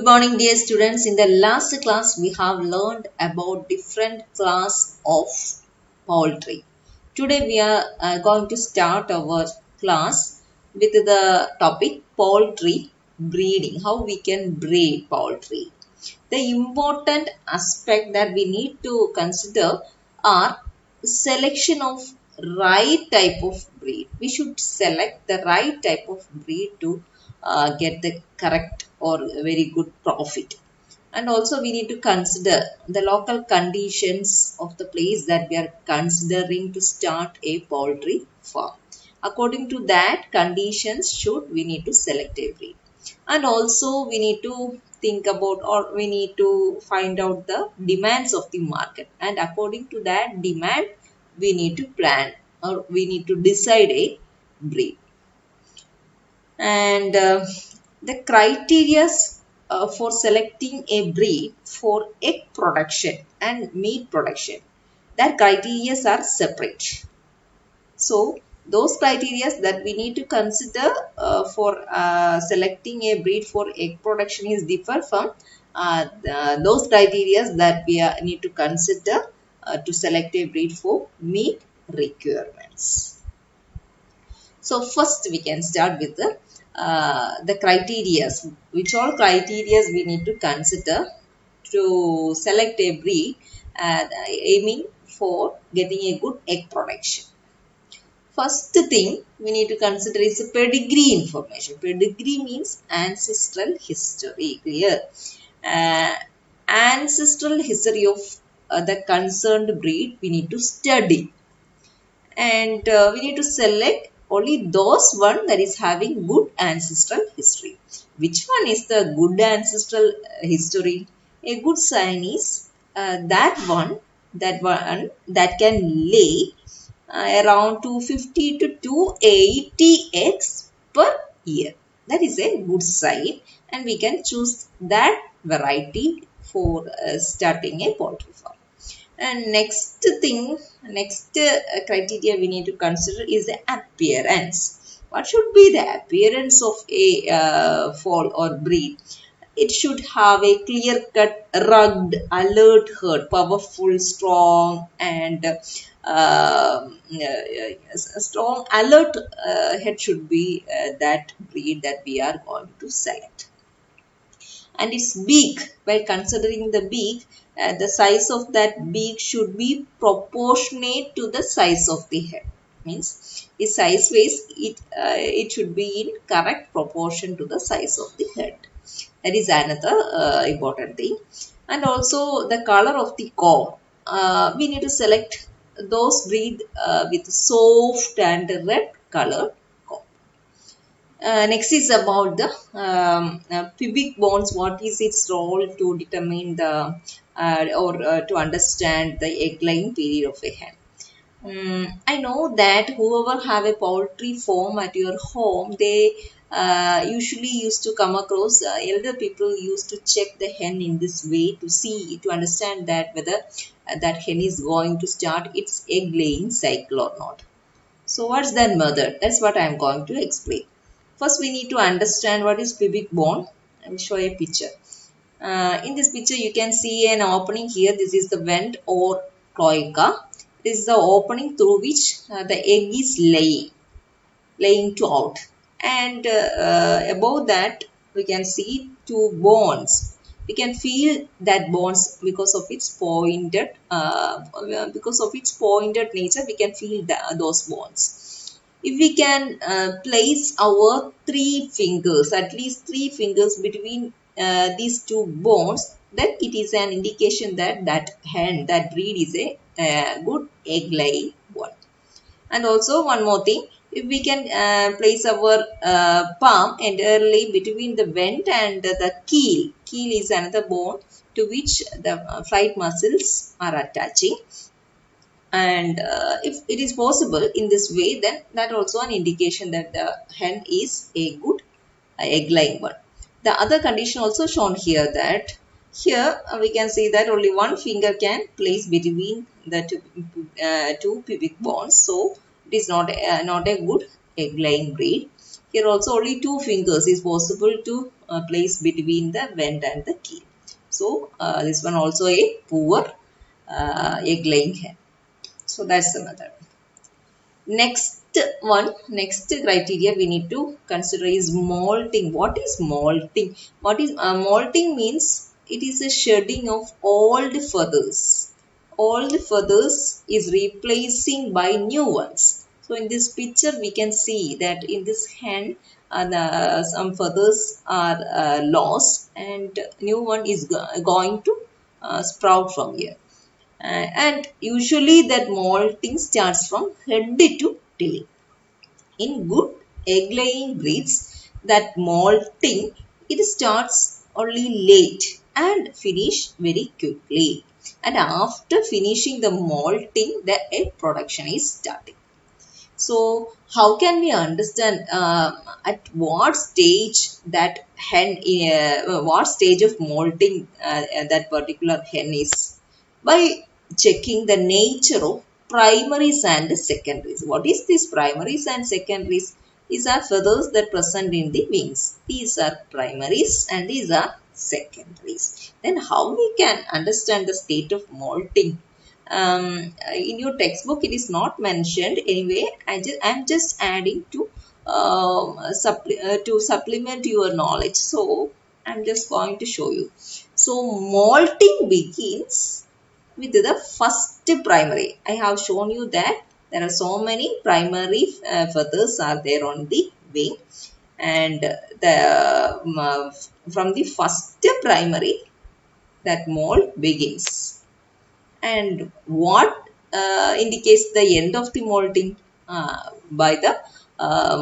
morning, dear students. In the last class, we have learned about different class of poultry. Today, we are going to start our class with the topic poultry breeding. How we can breed poultry. The important aspect that we need to consider are selection of right type of breed. We should select the right type of breed to get the correct or very good profit. And also we need to consider the local conditions of the place that we are considering to start a poultry farm. According to that conditions we need to select a breed. And also we need to think about, or we need to find out the demands of the market, and according to that demand we need to plan, or we need to decide a breed. And the criteria for selecting a breed for egg production and meat production, that criteria are separate. So those criteria that we need to consider for selecting a breed for egg production is different from those criteria that we need to consider to select a breed for meat requirements. So first we can start with the criteria. Which all criteria we need to consider to select a breed aiming for getting a good egg production. First thing we need to consider is the pedigree information. Pedigree means ancestral history. Clear? Ancestral history of the concerned breed we need to study. And we need to select only those one that is having good ancestral history. Which one is the good ancestral history? A good sign is that one that can lay around 250 to 280 eggs per year. That is a good sign, and we can choose that variety for starting a poultry farm. And next criteria we need to consider is the appearance. What should be the appearance of a foal or breed? It should have a clear-cut, rugged, alert herd, powerful, strong, and strong, alert head should be that breed that we are going to select. And its beak, by considering the beak, the size of that beak should be proportionate to the size of the head. Means the size wise it should be in correct proportion to the size of the head. That is another important thing. And also the color of the cow. We need to select those breed with soft and red color. Next is about the pubic bones. What is its role to determine the to understand the egg laying period of a hen? I know that whoever have a poultry farm at your home, they usually used to come across elder people used to check the hen in this way to understand that whether that hen is going to start its egg laying cycle or not. So what's that method? That's what I'm going to explain. First, we need to understand what is pubic bone. I will show a picture. In this picture, you can see an opening here. This is the vent or cloaca. This is the opening through which the egg is laying to out. And above that, we can see two bones. We can feel that bones because of its pointed nature. We can feel those bones. If we can place our at least three fingers between these two bones, then it is an indication that that breed is a good egg laying one. And also one more thing, if we can place our palm entirely between the vent and the keel. Keel is another bone to which the flight muscles are attaching. And if it is possible in this way, then that also an indication that the hen is a good egg laying one. The other condition also shown here, that here we can see that only one finger can place between the two pubic bones, so it is not a good egg laying breed. Here also only two fingers is possible to place between the vent and the keel. So this one also a poor egg laying hen. So that's the method. Next criteria we need to consider is molting. What is molting? Molting means it is a shedding of old feathers. Old feathers is replacing by new ones. So in this picture we can see that in this hen some feathers are lost and new one is going to sprout from here. And usually that molting starts from head to tail. In good egg laying breeds, that molting it starts only late and finish very quickly. And after finishing the molting, the egg production is starting. So, how can we understand at what stage that what stage of molting that particular hen is? By checking the nature of primaries and secondaries. What is this primaries and secondaries? These are feathers that present in the wings. These are primaries and these are secondaries. Then how we can understand the state of molting? In your textbook it is not mentioned anyway. I'm just adding to supplement your knowledge, so I'm just going to show you. So molting begins with the first primary. I have shown you that there are so many primary feathers are there on the wing, and from the first primary that mold begins. And what indicates the end of the molting? By the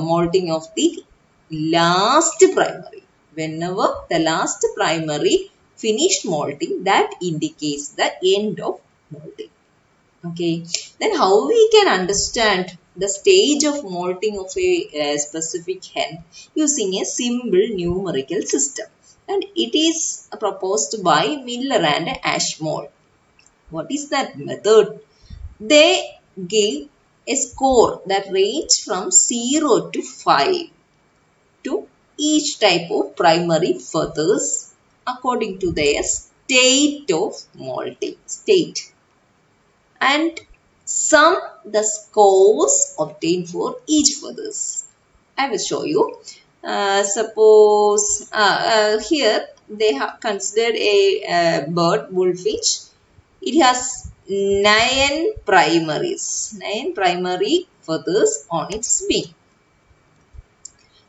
molting of the last primary. Whenever the last primary finished molting, that indicates the end of molting. Okay, then how we can understand the stage of molting of a specific hen using a simple numerical system, and it is proposed by Miller and Ashmole. What is that method? They give a score that range from 0 to 5 to each type of primary feathers according to their state of molting state, and sum the scores obtained for each feathers. I will show you. Suppose here they have considered a bird bullfinch. It has nine primary feathers on its wing.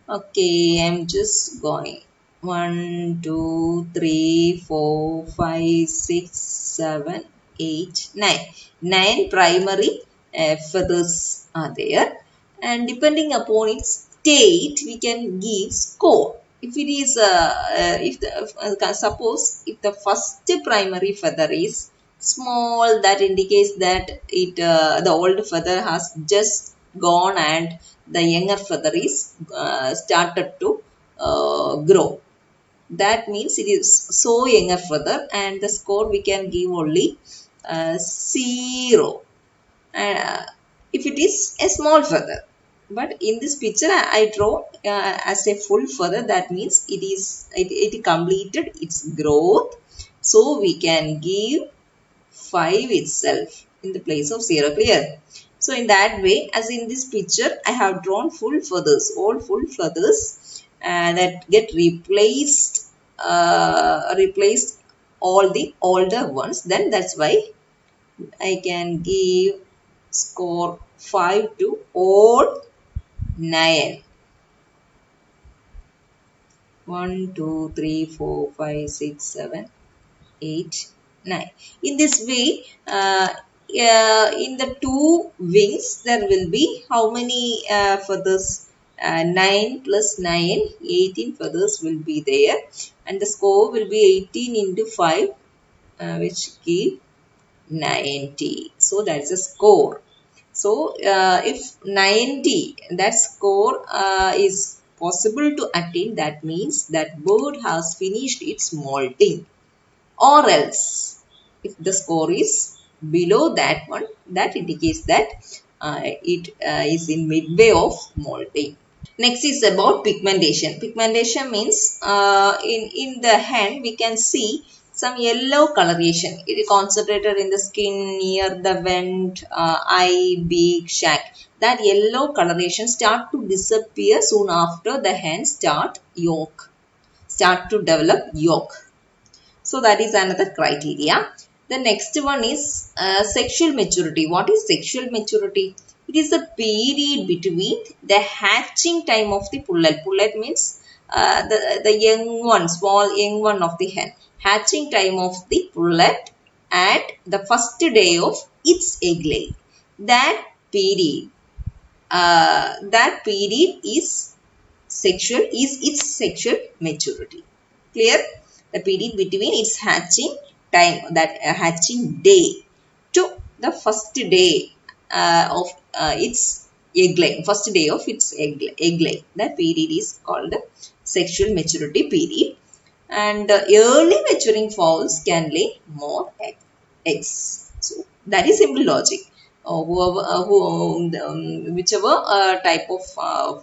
Okay, I'm just going. 1, 2, 3, 4, 5, 6, 7, 8, 9. 9 primary feathers are there, and depending upon its state, we can give score. If it is, if the suppose if the first primary feather is small, that indicates that the old feather has just gone and the younger feather is started to grow. That means it is so younger feather, and the score we can give only 0. And if it is a small feather, but in this picture I draw as a full feather, that means it completed its growth, so we can give 5 itself in the place of 0. Clear? So in that way, as in this picture, I have drawn full feathers, all full feathers that get replaced all the older ones. Then that's why I can give score 5 to all 9. 1, 2, 3, 4, 5, 6, 7, 8, 9. In this way, in the two wings, there will be how many feathers? 9 plus 9, 18 feathers will be there. And the score will be 18 into 5, which give 90. So that's the score. So if 90, that score is possible to attain, that means that bird has finished its molting. Or else, if the score is below that one, that indicates that it is in midway of molting. Next is about pigmentation. Pigmentation means in the hand we can see some yellow coloration. It is concentrated in the skin near the vent, eye, beak, shack. That yellow coloration start to disappear soon after the hand start to develop yolk. So that is another criteria. The next one is sexual maturity. What is sexual maturity? It is the period between the hatching time of the pullet. Pullet means the young one, small young one of the hen. Hatching time of the pullet and the first day of its egg laying. That period, that period is its sexual maturity. Clear? The period between its hatching time, that hatching day, to the first day of its egg laying, first day of its egg laying. That period is called the sexual maturity period. And early maturing fowls can lay more eggs. So that is simple logic. Whichever type of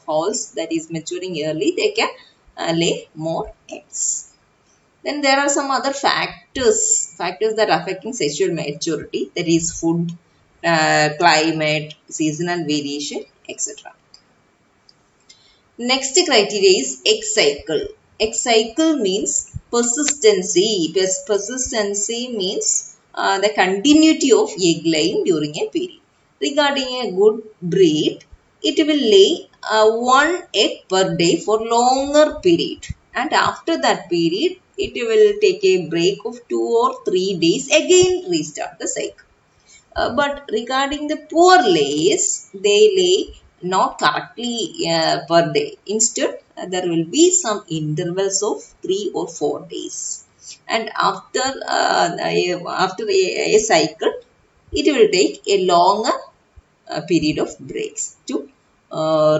fowls that is maturing early, they can lay more eggs. Then there are some other factors that are affecting sexual maturity. That is food, climate, seasonal variation, etc. Next criteria is egg cycle. Egg cycle means persistency. Persistency means the continuity of egg laying during a period. Regarding a good breed, it will lay one egg per day for longer period. And after that period, it will take a break of 2 or 3 days. Again, restart the cycle. But regarding the poor layers, they lay not correctly per day. Instead, there will be some intervals of 3 or 4 days. And after a cycle, it will take a longer period of breaks to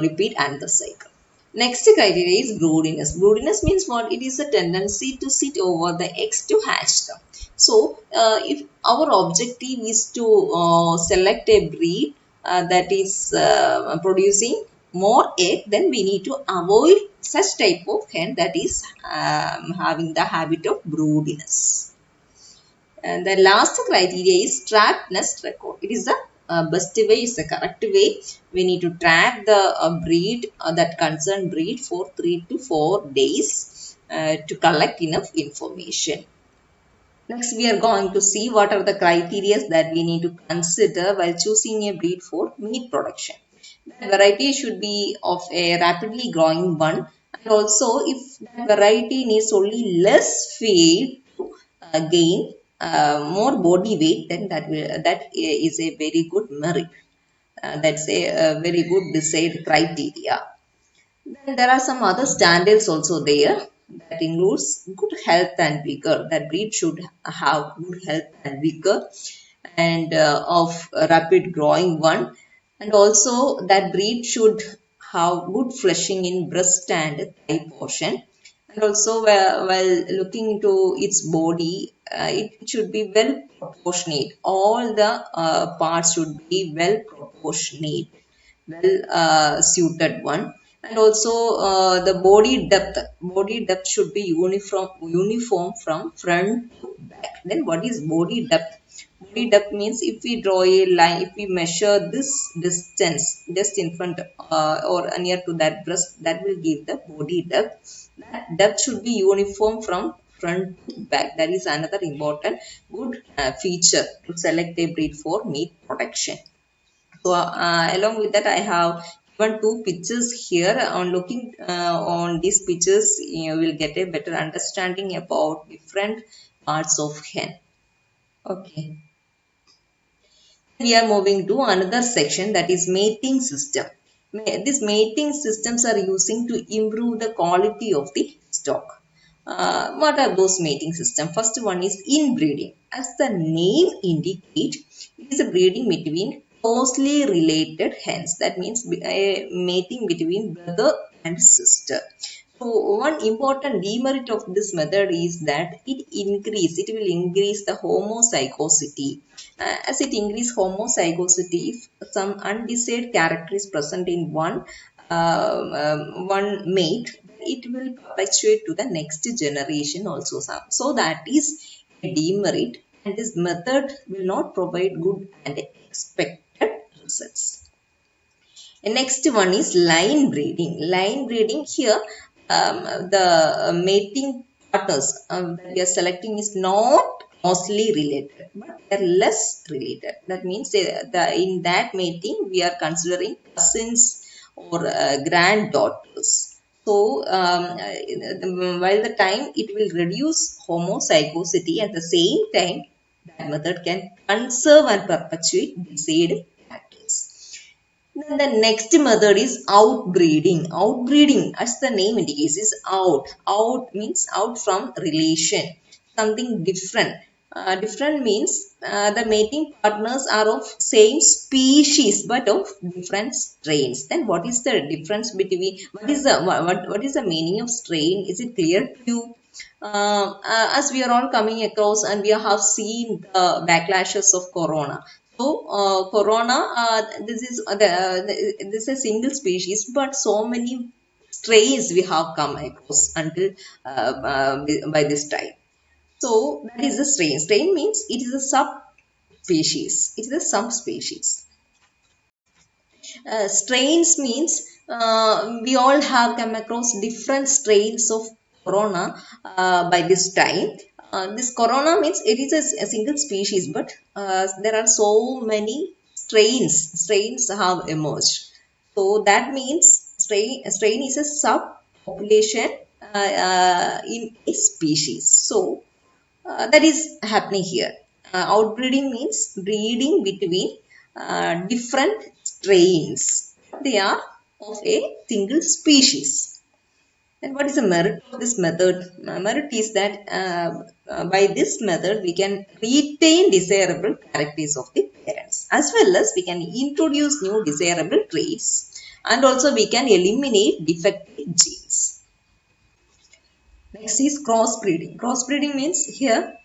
repeat another cycle. Next criteria is broodiness. Broodiness means what? It is a tendency to sit over the eggs to hatch them. So, if our objective is to select a breed that is producing more egg, then we need to avoid such type of hen that is having the habit of broodiness. And the last criteria is track nest record. It is the best way, is the correct way. We need to track the breed, that concerned breed, for 3 to 4 days to collect enough information. Next, we are going to see what are the criteria that we need to consider while choosing a breed for meat production. The variety should be of a rapidly growing one, and also if that variety needs only less feed to gain more body weight, then that is a very good merit. That's a very good desired criteria. Then there are some other standards also there, that includes good health and vigor. That breed should have good health and vigor, and of a rapid growing one. And also that breed should have good fleshing in breast and thigh portion. And also while looking into its body, it should be well proportionate. All the parts should be well proportionate, well suited one. And also the body depth should be uniform from front to back. Then what is body depth? Body depth means if we draw a line, if we measure this distance just in front or near to that breast, that will give the body depth. That depth should be uniform from front to back. That is another important good feature to select a breed for meat production. So along with that, I have given two pictures here. On looking on these pictures, you will get a better understanding about different parts of hen. Okay. We are moving to another section, that is mating system. These mating systems are using to improve the quality of the stock. What are those mating systems? First one is inbreeding. As the name indicates, it is a breeding between closely related hens. That means a mating between brother and sister. So one important demerit of this method is that it will increase the homozygosity. As it increases homozygosity, if some undesired character is present in one one mate, it will perpetuate to the next generation also. So that is a demerit, and this method will not provide good and expected results. And next one is line breeding. Line breeding here, the mating partners that we are selecting is not closely related, but they are less related. That means in that mating we are considering cousins or granddaughters. So while the time it will reduce homozygosity, at the same time that method can conserve and perpetuate diseased characters. Then the next method is outbreeding. Outbreeding, as the name indicates, is out. Out means out from relation, something different. Different means the mating partners are of same species but of different strains. Then what is the difference between, what is the meaning of strain? Is it clear to you? As we are all coming across and we have seen the backlashes of corona. So corona, this is a single species, but so many strains we have come across until by this time. So that is the strain. Strain means it is a subspecies. It is a subspecies. Strains means we all have come across different strains of corona by this time. This corona means it is a single species, but there are so many strains have emerged. So that means strain is a subpopulation in a species. So that is happening here. Outbreeding means breeding between different strains. They are of a single species. And what is the merit of this method? Merit is that by this method we can retain desirable characters of the parents, as well as we can introduce new desirable traits, and also we can eliminate defective genes. Next is crossbreeding. Crossbreeding means here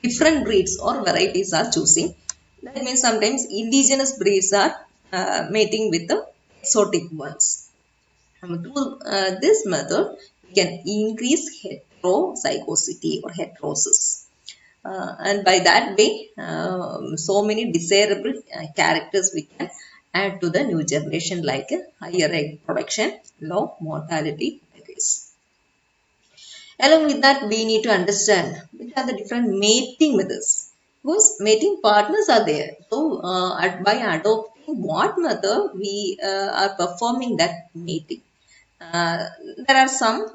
different breeds or varieties are choosing. That means sometimes indigenous breeds are mating with the exotic ones. Through this method, we can increase heterozygosity or heterosis. And by that way, so many desirable characters we can add to the new generation, like higher egg production, low mortality rates. Along with that, we need to understand which are the different mating methods. Because mating partners are there. So, by adopting what method we are performing that mating. There are some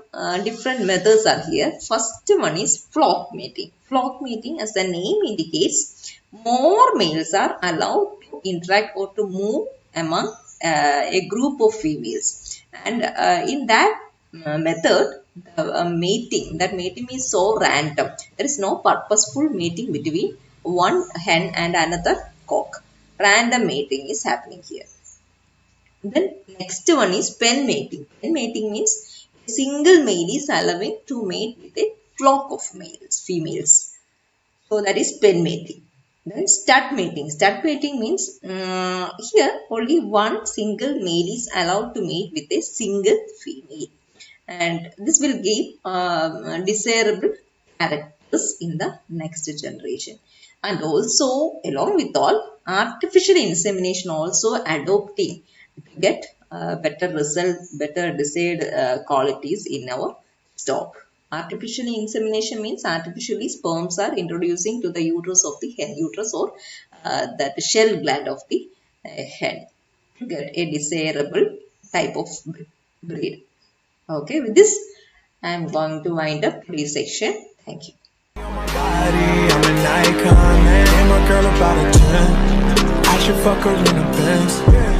different methods are here. First one is flock mating. Flock mating, as the name indicates, more males are allowed to interact or to move among a group of females. And in that method, the mating is so random. There is no purposeful mating between one hen and another cock. Random mating is happening here. Then next one is pen mating. Pen mating means a single male is allowing to mate with a flock of females. So that is pen mating. Then stud mating. Stud mating means here only one single male is allowed to mate with a single female. And this will give desirable characters in the next generation. And also, along with all, artificial insemination also adopting to get better results, better desired qualities in our stock. Artificial insemination means artificially sperms are introducing to the uterus of the hen, uterus or that shell gland of the hen to get a desirable type of breed. Okay, with this, I am going to wind up today's section. Thank you. I'm an icon, man. Ain't my girl about a 10. I should fuck her in the Benz.